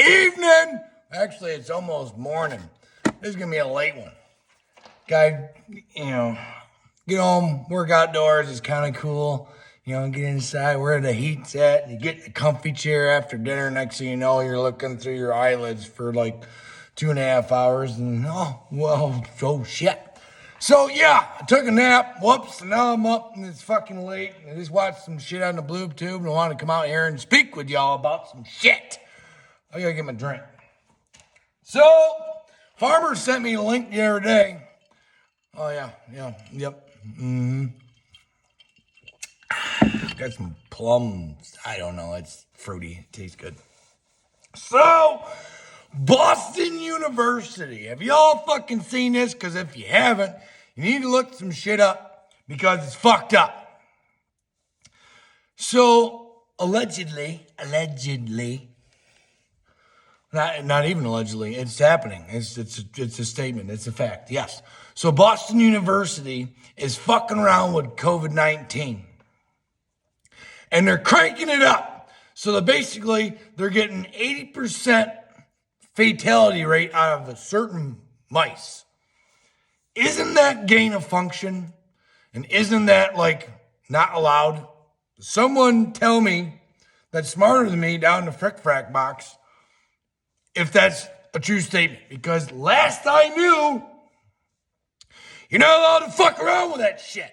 evening. Actually, it's almost morning. This is going to be a late one. Guy, get home, work outdoors is kind of cool. Get inside where the heat's at. You get in a comfy chair after dinner. Next thing you know, you're looking through your eyelids for like 2.5 hours. And, oh shit. So, yeah, I took a nap. Whoops, and now I'm up and it's fucking late. And I just watched some shit on the blue tube and I want to come out here and speak with y'all about some shit. I gotta get my drink. So, Farmer sent me a link the other day. Oh, yep. Got some plums. I don't know. It's fruity. It tastes good. So, Boston University. Have y'all fucking seen this? Because if you haven't, you need to look some shit up because it's fucked up. So, allegedly, not even allegedly, it's happening. It's a statement. It's a fact. Yes. So Boston University is fucking around with COVID-19. And they're cranking it up. So they're getting 80% fatality rate out of a certain mice. Isn't that gain of function? And isn't that not allowed? Someone tell me that's smarter than me down in the frick-frack box if that's a true statement. Because last I knew, you're not allowed to fuck around with that shit.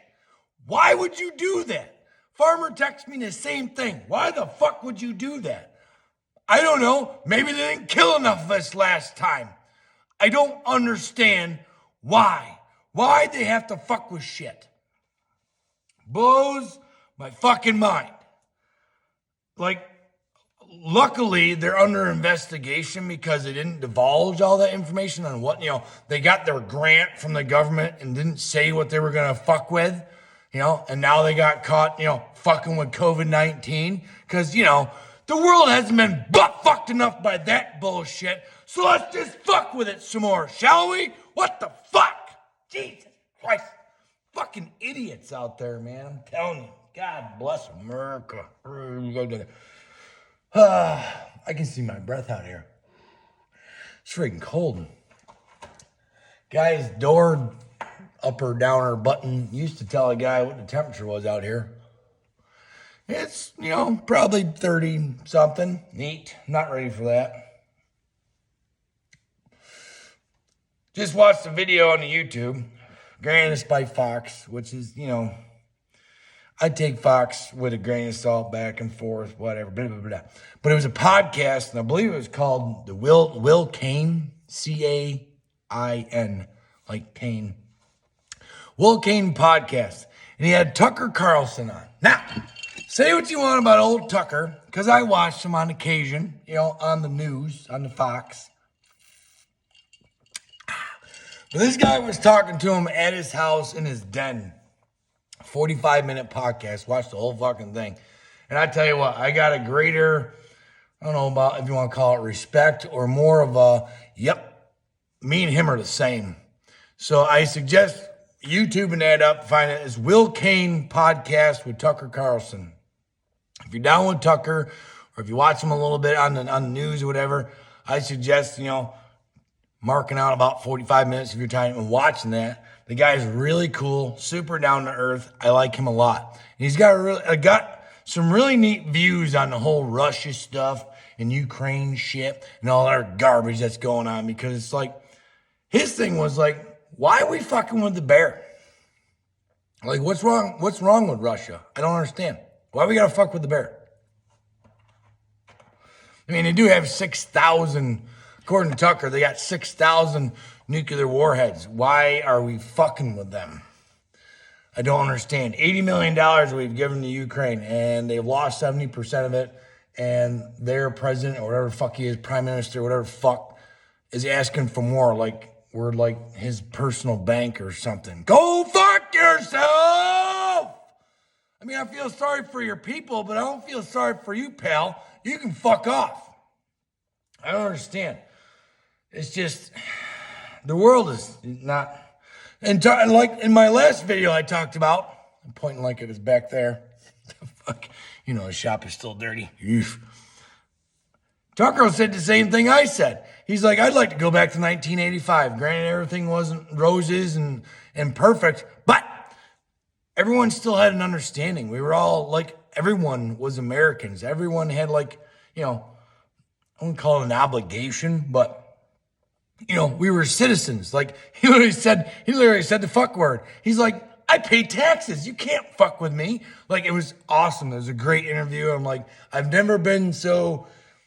Why would you do that? Farmer texts me the same thing. Why the fuck would you do that? I don't know. Maybe they didn't kill enough of us last time. I don't understand why. Why they have to fuck with shit. Blows my fucking mind. Luckily, they're under investigation because they didn't divulge all that information on what, they got their grant from the government and didn't say what they were going to fuck with, and now they got caught, fucking with COVID-19 because, the world hasn't been butt-fucked enough by that bullshit, so let's just fuck with it some more, shall we? What the fuck? Jesus Christ. Fucking idiots out there, man. I'm telling you. God bless America. I can see my breath out here. It's freaking cold. Guy's door upper downer button used to tell a guy what the temperature was out here. It's, probably 30 something. Neat. Not ready for that. Just watched a video on the YouTube. Granted, by Fox, which is, I take Fox with a grain of salt, back and forth, whatever, blah, blah, blah. But it was a podcast, and I believe it was called the Will Cain, C-A-I-N, like Cain. Will Cain podcast. And he had Tucker Carlson on. Now, say what you want about old Tucker, because I watched him on occasion, on the news, on the Fox. But this guy was talking to him at his house in his den. 45-minute podcast. Watched the whole fucking thing. And I tell you what, I got a greater, I don't know about if you want to call it respect or more of a, me and him are the same. So I suggest YouTubing that up, find it as Will Cain podcast with Tucker Carlson. If you're down with Tucker, or if you watch him a little bit on the news or whatever, I suggest, marking out about 45 minutes of your time and watching that. The guy's really cool, super down to earth. I like him a lot. And he's got some really neat views on the whole Russia stuff and Ukraine shit and all that garbage that's going on, because it's his thing was why are we fucking with the bear? What's wrong? What's wrong with Russia? I don't understand. Why we gotta fuck with the bear? I mean, they do have 6,000, according to Tucker, they got 6,000 nuclear warheads. Why are we fucking with them? I don't understand. $80 million we've given to Ukraine, and they've lost 70% of it, and their president, or whatever the fuck he is, prime minister, whatever the fuck, is asking for more, we're his personal bank or something. Go fuck yourself! I mean, I feel sorry for your people, but I don't feel sorry for you, pal. You can fuck off. I don't understand. It's just, the world is not, and in my last video I talked about, I'm pointing like it was back there. Fuck, the shop is still dirty. Oof. Tucker said the same thing I said. He's like, I'd like to go back to 1985. Granted, everything wasn't roses and perfect, but everyone still had an understanding. We were all like, everyone was Americans. Everyone had like, I wouldn't call it an obligation, but we were citizens. Like he literally said the fuck word. He's like, I pay taxes. You can't fuck with me. Like, it was awesome. It was a great interview. I'm like, I've never been so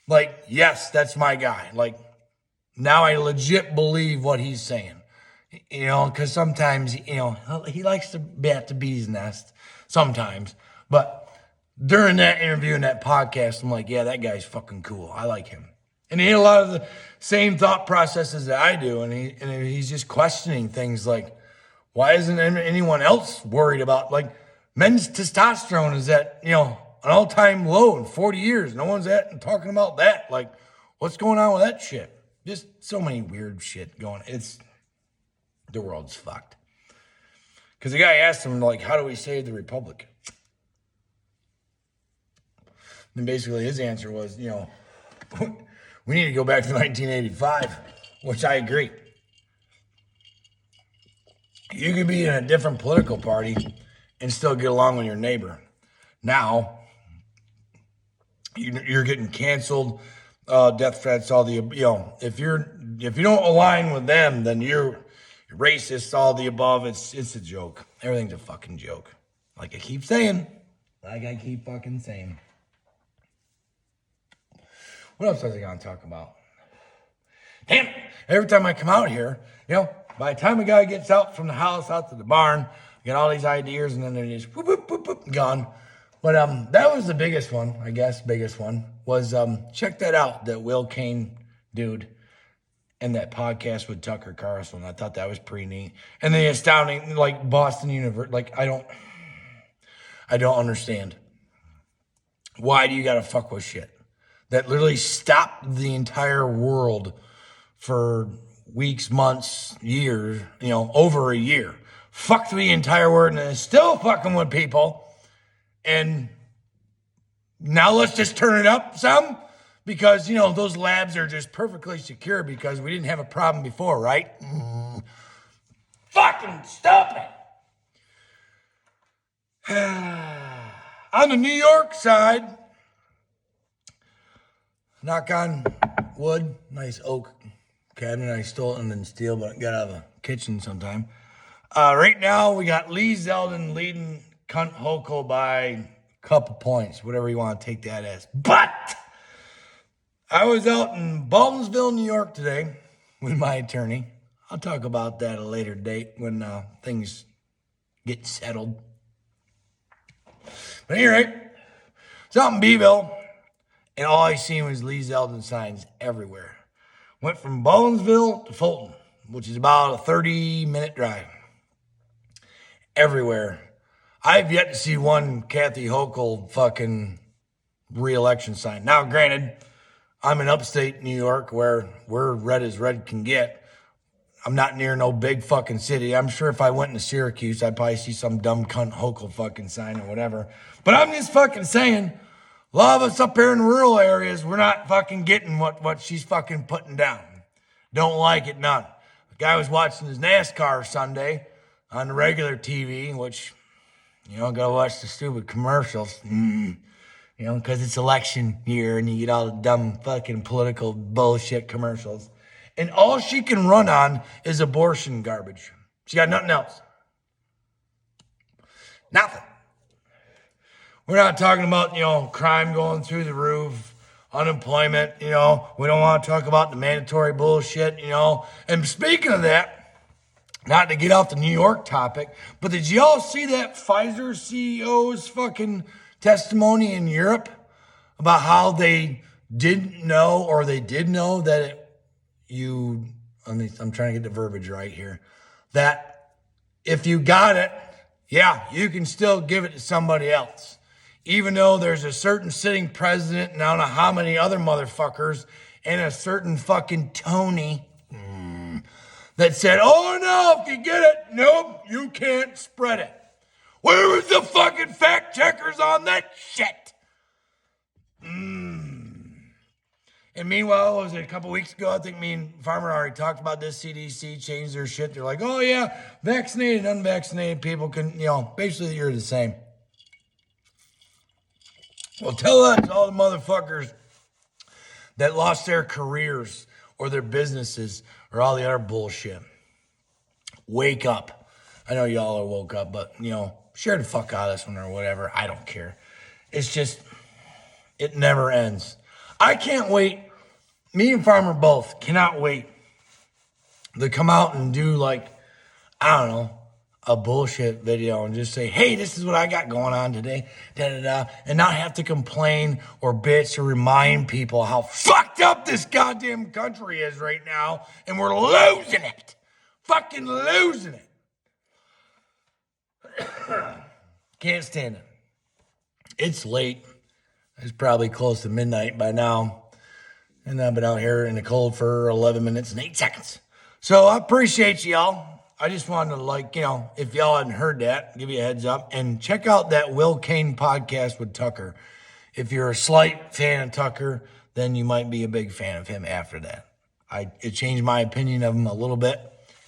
like, yes, that's my guy. Like, now I legit believe what he's saying. Because sometimes, he likes to be at the bee's nest sometimes. But during that interview and that podcast, I'm like, yeah, that guy's fucking cool. I like him. And he had a lot of the same thought processes that I do. And he's just questioning things like, why isn't anyone else worried about, like, men's testosterone is at, an all-time low in 40 years. No one's talking about that. Like, what's going on with that shit? Just so many weird shit going. The world's fucked. Because the guy asked him, like, how do we save the republic? And basically his answer was, we need to go back to 1985, which I agree. You could be in a different political party and still get along with your neighbor. Now, you're getting canceled, death threats, all the, if you don't align with them, then you're racist, all the above. It's a joke. Everything's a fucking joke. Like I keep saying. What else was I going to talk about? Damn, every time I come out here, by the time a guy gets out from the house, out to the barn, I get all these ideas, and then they're just whoop, whoop, whoop, whoop, gone. But that was the biggest one, I guess. Biggest one was check that out, that Will Kane dude, and that podcast with Tucker Carlson. I thought that was pretty neat. And the astounding, like Boston University, like I don't understand. Why do you gotta fuck with shit that literally stopped the entire world for weeks, months, years, over a year? Fucked the entire world and is still fucking with people. And now let's just turn it up some because, those labs are just perfectly secure because we didn't have a problem before, right? Fucking stop it. On the New York side, knock on wood, nice oak cabinet. I stole it and then steal, but got out of the kitchen sometime. Right now, we got Lee Zeldin leading Cunt Hochul by a couple points, whatever you want to take that as. But I was out in Baldwinsville, New York today with my attorney. I'll talk about that at a later date when things get settled. But anyway, I was out in Beeville, and all I seen was Lee Zeldin signs everywhere. Went from Baldwinsville to Fulton, which is about a 30-minute drive. Everywhere. I've yet to see one Kathy Hochul fucking re-election sign. Now, granted, I'm in upstate New York where we're red as red can get. I'm not near no big fucking city. I'm sure if I went into Syracuse, I'd probably see some dumb cunt Hochul fucking sign or whatever. But I'm just fucking saying, a lot of us up here in rural areas, we're not fucking getting what she's fucking putting down. Don't like it none. The guy was watching his NASCAR Sunday on the regular TV, which, gotta watch the stupid commercials. Because it's election year and you get all the dumb fucking political bullshit commercials. And all she can run on is abortion garbage. She got nothing else. Nothing. We're not talking about, crime going through the roof, unemployment, we don't want to talk about the mandatory bullshit, And speaking of that, not to get off the New York topic, but did y'all see that Pfizer CEO's fucking testimony in Europe about how they didn't know or they did know that I'm trying to get the verbiage right here, that if you got it, yeah, you can still give it to somebody else. Even though there's a certain sitting president and I don't know how many other motherfuckers and a certain fucking Tony that said, oh no, if you get it, nope, you can't spread it. Where was the fucking fact checkers on that shit? And meanwhile, was it a couple weeks ago? I think me and Farmer already talked about this. CDC changed their shit. They're like, oh yeah, vaccinated, unvaccinated people can, basically you're the same. Well, tell that to all the motherfuckers that lost their careers or their businesses or all the other bullshit. Wake up. I know y'all are woke up, but, share the fuck out of this one or whatever. I don't care. It's just, it never ends. I can't wait. Me and Farmer both cannot wait to come out and do a bullshit video and just say, hey, this is what I got going on today, and not have to complain or bitch or remind people how fucked up this goddamn country is right now, and we're losing it. Fucking losing it. Can't stand it. It's late. It's probably close to midnight by now. And I've been out here in the cold for 11 minutes and 8 seconds. So I appreciate y'all. I just wanted to if y'all hadn't heard that, give you a heads up. And check out that Will Kane podcast with Tucker. If you're a slight fan of Tucker, then you might be a big fan of him after that. It changed my opinion of him a little bit.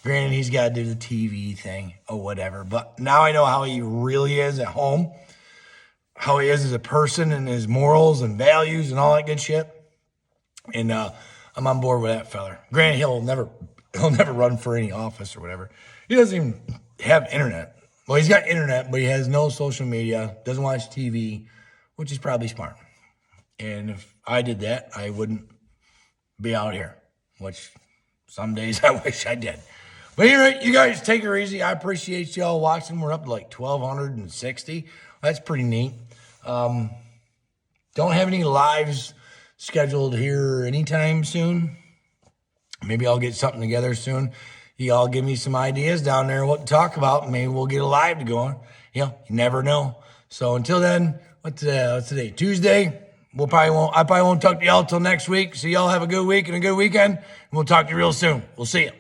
Granted, he's got to do the TV thing or whatever. But now I know how he really is at home. How he is as a person and his morals and values and all that good shit. And I'm on board with that fella. Granted, he'll never run for any office or whatever. He doesn't even have internet. Well, he's got internet, but he has no social media, doesn't watch TV, which is probably smart. And if I did that, I wouldn't be out here, which some days I wish I did. But anyway, you guys take it easy. I appreciate y'all watching. We're up to 1,260. That's pretty neat. Don't have any lives scheduled here anytime soon. Maybe I'll get something together soon. Y'all give me some ideas down there what to talk about. Maybe we'll get a live to go on. You never know. So until then, what's today? Tuesday. I probably won't talk to y'all till next week. So y'all have a good week and a good weekend. And we'll talk to you real soon. We'll see you.